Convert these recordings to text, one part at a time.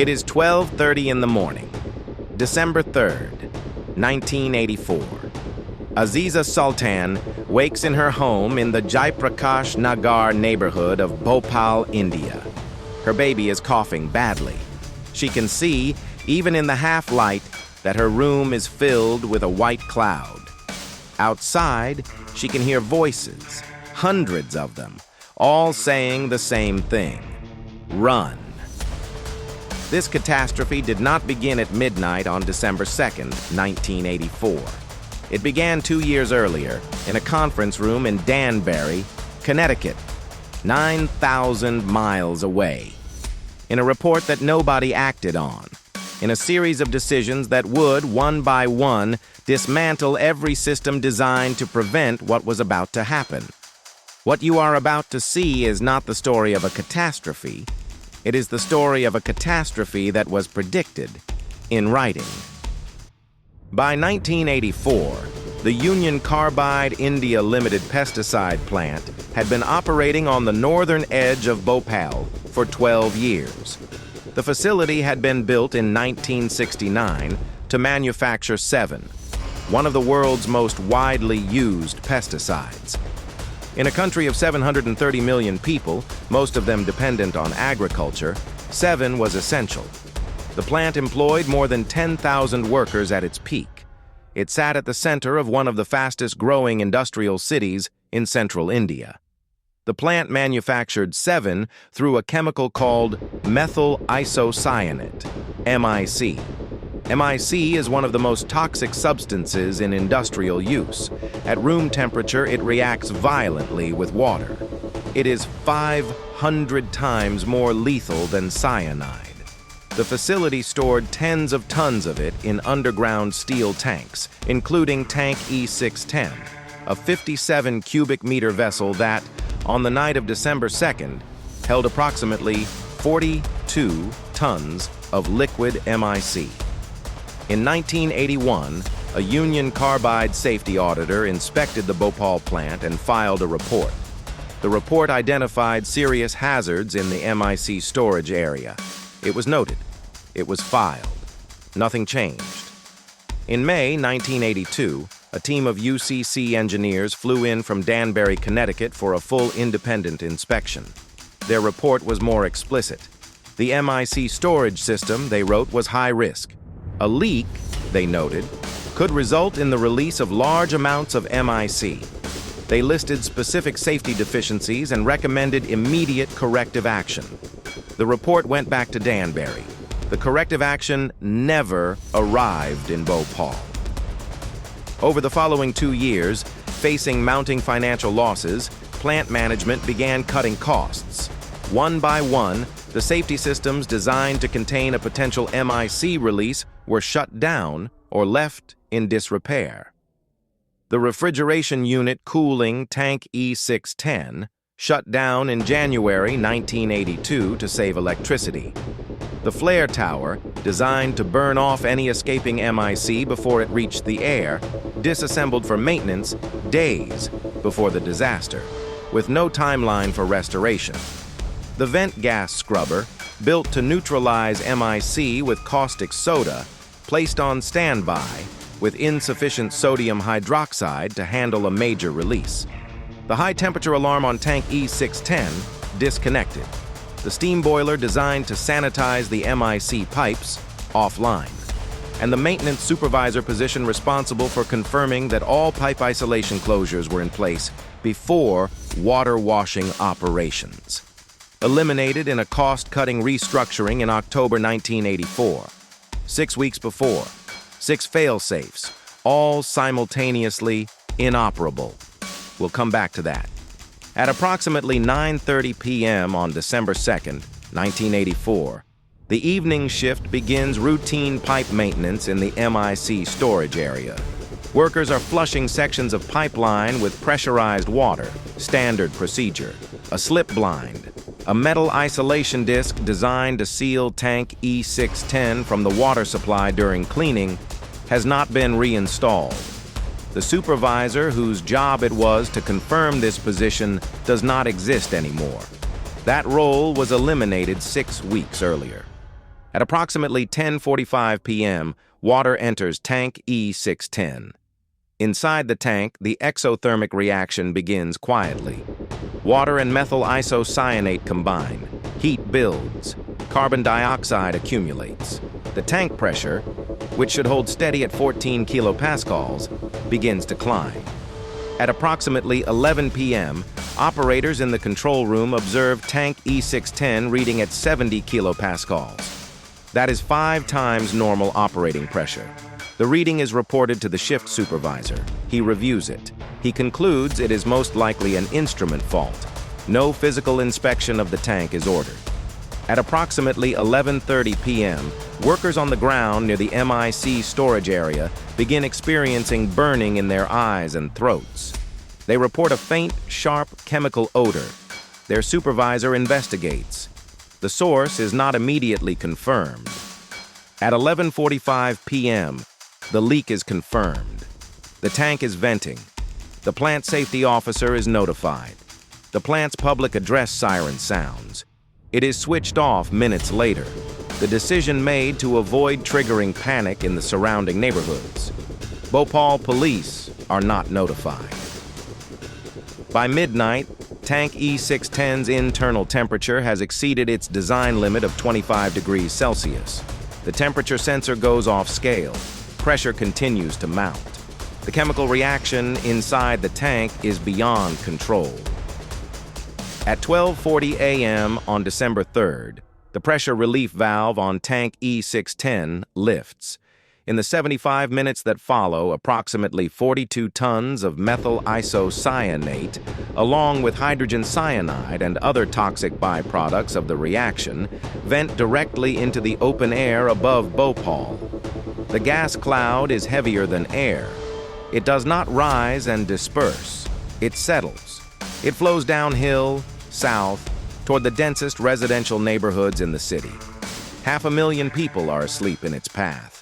It is 12:30 in the morning, December 3rd, 1984. Aziza Sultan wakes in her home in the Jaiprakash Nagar neighborhood of Bhopal, India. Her baby is coughing badly. She can see, even in the half-light, that her room is filled with a white cloud. Outside, she can hear voices, hundreds of them, all saying the same thing: run. This catastrophe did not begin at midnight on December 2nd, 1984. It began 2 years earlier in a conference room in Danbury, Connecticut, 9,000 miles away. In a report that nobody acted on, in a series of decisions that would, one by one, dismantle every system designed to prevent what was about to happen. What you are about to see is not the story of a catastrophe. It is the story of a catastrophe that was predicted in writing. By 1984, the Union Carbide India Limited pesticide plant had been operating on the northern edge of Bhopal for 12 years. The facility had been built in 1969 to manufacture 7, one of the world's most widely used pesticides. In a country of 730 million people, most of them dependent on agriculture, 7 was essential. The plant employed more than 10,000 workers at its peak. It sat at the center of one of the fastest-growing industrial cities in central India. The plant manufactured 7 through a chemical called methyl isocyanate, MIC. MIC is one of the most toxic substances in industrial use. At room temperature, it reacts violently with water. It is 500 times more lethal than cyanide. The facility stored tens of tons of it in underground steel tanks, including Tank E610, a 57 cubic meter vessel that, on the night of December 2nd, held approximately 42 tons of liquid MIC. In 1981, a Union Carbide safety auditor inspected the Bhopal plant and filed a report. The report identified serious hazards in the MIC storage area. It was noted. It was filed. Nothing changed. In May 1982, a team of UCC engineers flew in from Danbury, Connecticut for a full independent inspection. Their report was more explicit. The MIC storage system, they wrote, was high risk. A leak, they noted, could result in the release of large amounts of MIC. They listed specific safety deficiencies and recommended immediate corrective action. The report went back to Danbury. The corrective action never arrived in Bhopal. Over the following 2 years, facing mounting financial losses, plant management began cutting costs. One by one, the safety systems designed to contain a potential MIC release were shut down or left in disrepair. The refrigeration unit cooling Tank E610 shut down in January 1982 to save electricity. The flare tower, designed to burn off any escaping MIC before it reached the air, disassembled for maintenance days before the disaster, with no timeline for restoration. The vent gas scrubber, built to neutralize MIC with caustic soda, placed on standby with insufficient sodium hydroxide to handle a major release. The high-temperature alarm on Tank E610 disconnected. The steam boiler designed to sanitize the MIC pipes offline. And the maintenance supervisor position responsible for confirming that all pipe isolation closures were in place before water washing operations. Eliminated in a cost-cutting restructuring in October 1984. 6 weeks before, 6 fail-safes, all simultaneously inoperable. We'll come back to that. At approximately 9:30 p.m. on December 2nd, 1984, the evening shift begins routine pipe maintenance in the MIC storage area. Workers are flushing sections of pipeline with pressurized water, standard procedure. A slip blind, a metal isolation disc designed to seal Tank E610 from the water supply during cleaning, has not been reinstalled. The supervisor whose job it was to confirm this position does not exist anymore. That role was eliminated 6 weeks earlier. At approximately 10:45 p.m., water enters tank E610. Inside the tank, the exothermic reaction begins quietly. Water and methyl isocyanate combine. Heat builds. Carbon dioxide accumulates. The tank pressure, which should hold steady at 14 kilopascals, begins to climb. At approximately 11 p.m., operators in the control room observe tank E610 reading at 70 kilopascals. That is 5 times normal operating pressure. The reading is reported to the shift supervisor. He reviews it. He concludes it is most likely an instrument fault. No physical inspection of the tank is ordered. At approximately 11:30 p.m., workers on the ground near the MIC storage area begin experiencing burning in their eyes and throats. They report a faint, sharp chemical odor. Their supervisor investigates. The source is not immediately confirmed. At 11:45 p.m., the leak is confirmed. The tank is venting. The plant safety officer is notified. The plant's public address siren sounds. It is switched off minutes later. The decision made to avoid triggering panic in the surrounding neighborhoods. Bhopal police are not notified. By midnight, tank E610's internal temperature has exceeded its design limit of 25 degrees Celsius. The temperature sensor goes off scale. Pressure continues to mount. The chemical reaction inside the tank is beyond control. At 12:40 a.m. on December 3rd, the pressure relief valve on tank E610 lifts. In the 75 minutes that follow, approximately 42 tons of methyl isocyanate, along with hydrogen cyanide and other toxic byproducts of the reaction, vent directly into the open air above Bhopal. The gas cloud is heavier than air. It does not rise and disperse. It settles. It flows downhill, south, toward the densest residential neighborhoods in the city. 500,000 people are asleep in its path.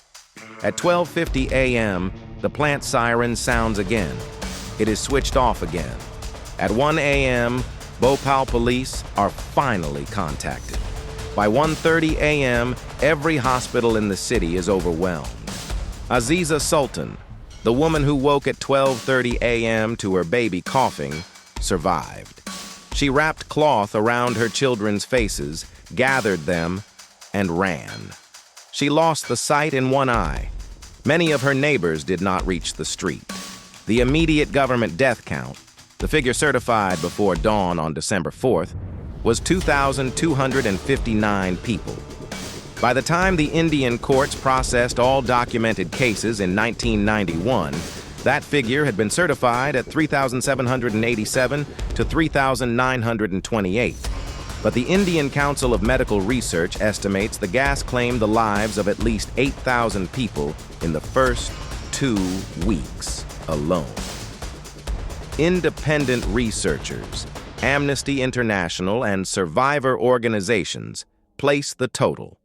At 12:50 a.m., the plant siren sounds again. It is switched off again. At 1 a.m., Bhopal police are finally contacted. By 1:30 a.m., every hospital in the city is overwhelmed. Aziza Sultan, the woman who woke at 12:30 a.m. to her baby coughing, survived. She wrapped cloth around her children's faces, gathered them, and ran. She lost the sight in one eye. Many of her neighbors did not reach the street. The immediate government death count, the figure certified before dawn on December 4th, was 2,259 people. By the time the Indian courts processed all documented cases in 1991, that figure had been certified at 3,787 to 3,928. But the Indian Council of Medical Research estimates the gas claimed the lives of at least 8,000 people in the first 2 weeks alone. Independent researchers, Amnesty International, and survivor organizations place the total,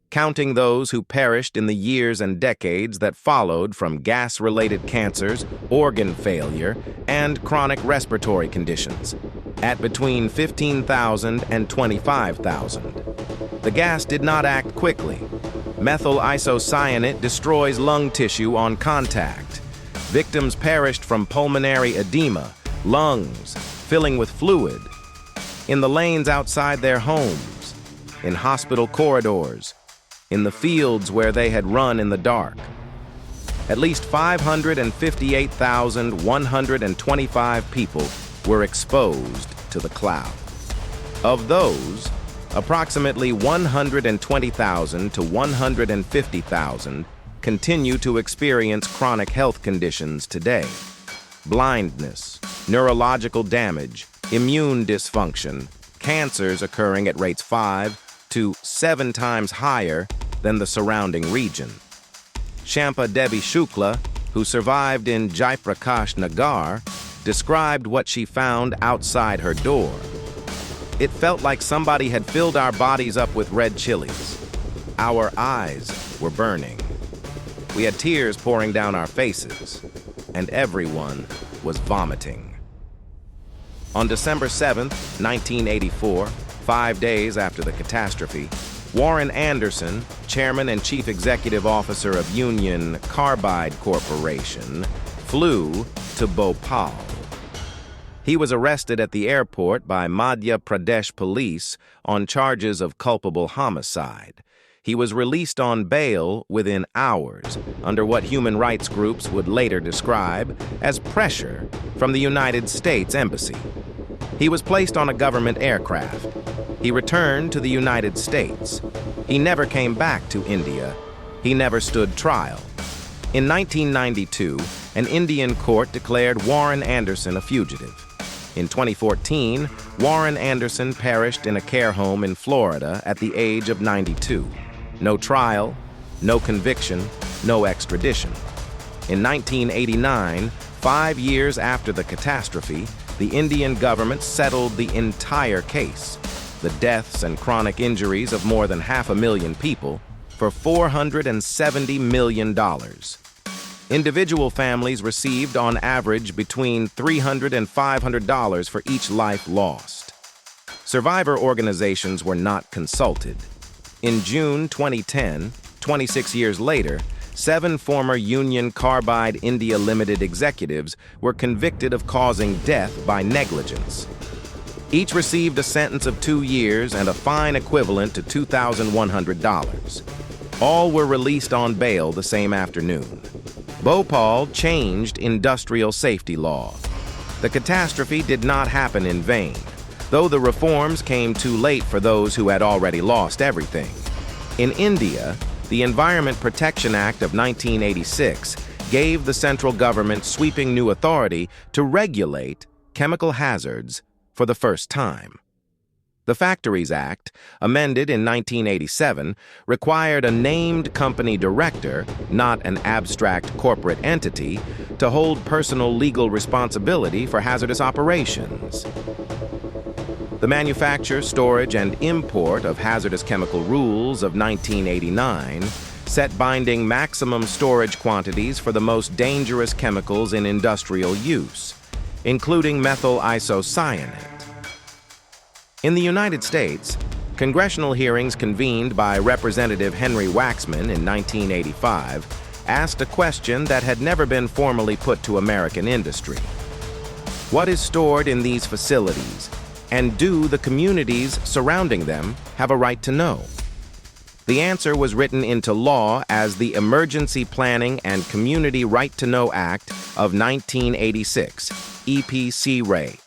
counting those who perished in the years and decades that followed from gas-related cancers, organ failure, and chronic respiratory conditions, at between 15,000 and 25,000. The gas did not act quickly. Methyl isocyanate destroys lung tissue on contact. Victims perished from pulmonary edema, lungs filling with fluid, in the lanes outside their homes, in hospital corridors, in the fields where they had run in the dark. At least 558,125 people were exposed to the cloud. Of those, approximately 120,000 to 150,000 continue to experience chronic health conditions today. Blindness, neurological damage, immune dysfunction, cancers occurring at rates 5 to 7 times higher than the surrounding region. Shampa Devi Shukla, who survived in Jaiprakash Nagar, described what she found outside her door. It felt like somebody had filled our bodies up with red chilies. Our eyes were burning. We had tears pouring down our faces, and everyone was vomiting. On December 7th, 1984, 5 days after the catastrophe, Warren Anderson, chairman and chief executive officer of Union Carbide Corporation, flew to Bhopal. He was arrested at the airport by Madhya Pradesh police on charges of culpable homicide. He was released on bail within hours, under what human rights groups would later describe as pressure from the United States Embassy. He was placed on a government aircraft. He returned to the United States. He never came back to India. He never stood trial. In 1992, an Indian court declared Warren Anderson a fugitive. In 2014, Warren Anderson perished in a care home in Florida at the age of 92. No trial, no conviction, no extradition. In 1989, 5 years after the catastrophe, the Indian government settled the entire case, the deaths and chronic injuries of more than 500,000 people, for $470 million. Individual families received on average between $300 and $500 for each life lost. Survivor organizations were not consulted. In June 2010, 26 years later, 7 former Union Carbide India Limited executives were convicted of causing death by negligence. Each received a sentence of 2 years and a fine equivalent to $2,100. All were released on bail the same afternoon. Bhopal changed industrial safety law. The catastrophe did not happen in vain, though the reforms came too late for those who had already lost everything. In India, the Environment Protection Act of 1986 gave the central government sweeping new authority to regulate chemical hazards for the first time. The Factories Act, amended in 1987, required a named company director, not an abstract corporate entity, to hold personal legal responsibility for hazardous operations. The Manufacture, Storage, and Import of Hazardous Chemical Rules of 1989 set binding maximum storage quantities for the most dangerous chemicals in industrial use, including methyl isocyanate. In the United States, congressional hearings convened by Representative Henry Waxman in 1985 asked a question that had never been formally put to American industry. What is stored in these facilities, and do the communities surrounding them have a right to know? The answer was written into law as the Emergency Planning and Community Right to Know Act of 1986, EPC-RAY.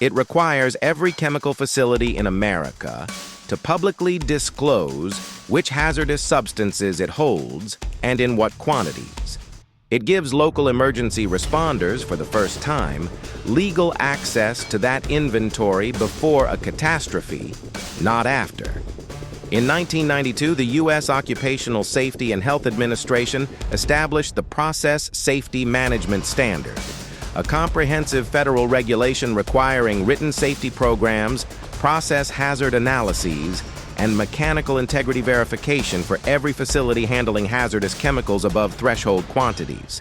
It requires every chemical facility in America to publicly disclose which hazardous substances it holds and in what quantities. It gives local emergency responders, for the first time, legal access to that inventory before a catastrophe, not after. In 1992, the U.S. Occupational Safety and Health Administration established the Process Safety Management Standard, a comprehensive federal regulation requiring written safety programs, process hazard analyses, and mechanical integrity verification for every facility handling hazardous chemicals above threshold quantities.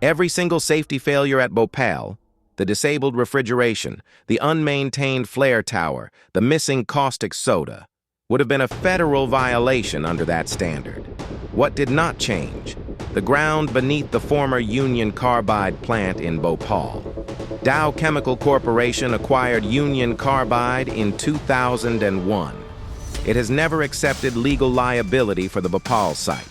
Every single safety failure at Bhopal, the disabled refrigeration, the unmaintained flare tower, the missing caustic soda, would have been a federal violation under that standard. What did not change? The ground beneath the former Union Carbide plant in Bhopal. Dow Chemical Corporation acquired Union Carbide in 2001. It has never accepted legal liability for the Bhopal site.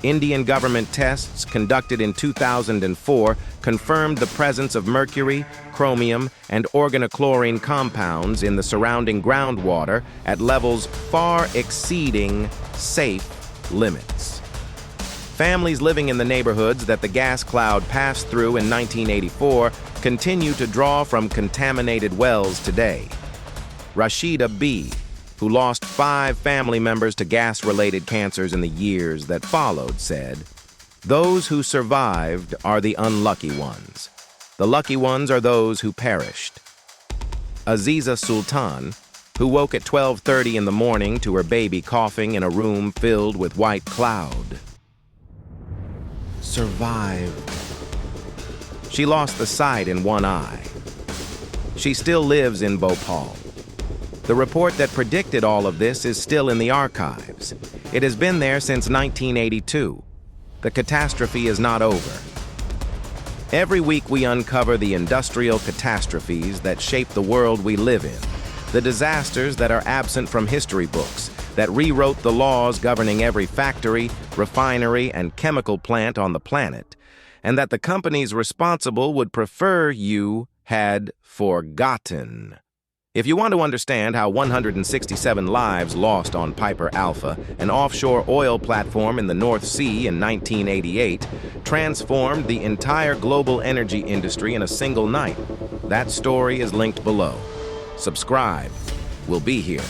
Indian government tests conducted in 2004 confirmed the presence of mercury, chromium, and organochlorine compounds in the surrounding groundwater at levels far exceeding safe limits. Families living in the neighborhoods that the gas cloud passed through in 1984 continue to draw from contaminated wells today. Rashida B., who lost 5 family members to gas-related cancers in the years that followed, said, "Those who survived are the unlucky ones. The lucky ones are those who perished." Aziza Sultan, who woke at 12:30 in the morning to her baby coughing in a room filled with white cloud, survived. She lost the sight in one eye. She still lives in Bhopal. The report that predicted all of this is still in the archives. It has been there since 1982. The catastrophe is not over. Every week we uncover the industrial catastrophes that shape the world we live in, the disasters that are absent from history books, that rewrote the laws governing every factory, refinery, and chemical plant on the planet, and that the companies responsible would prefer you had forgotten. If you want to understand how 167 lives lost on Piper Alpha, an offshore oil platform in the North Sea in 1988, transformed the entire global energy industry in a single night, that story is linked below. Subscribe. We'll be here.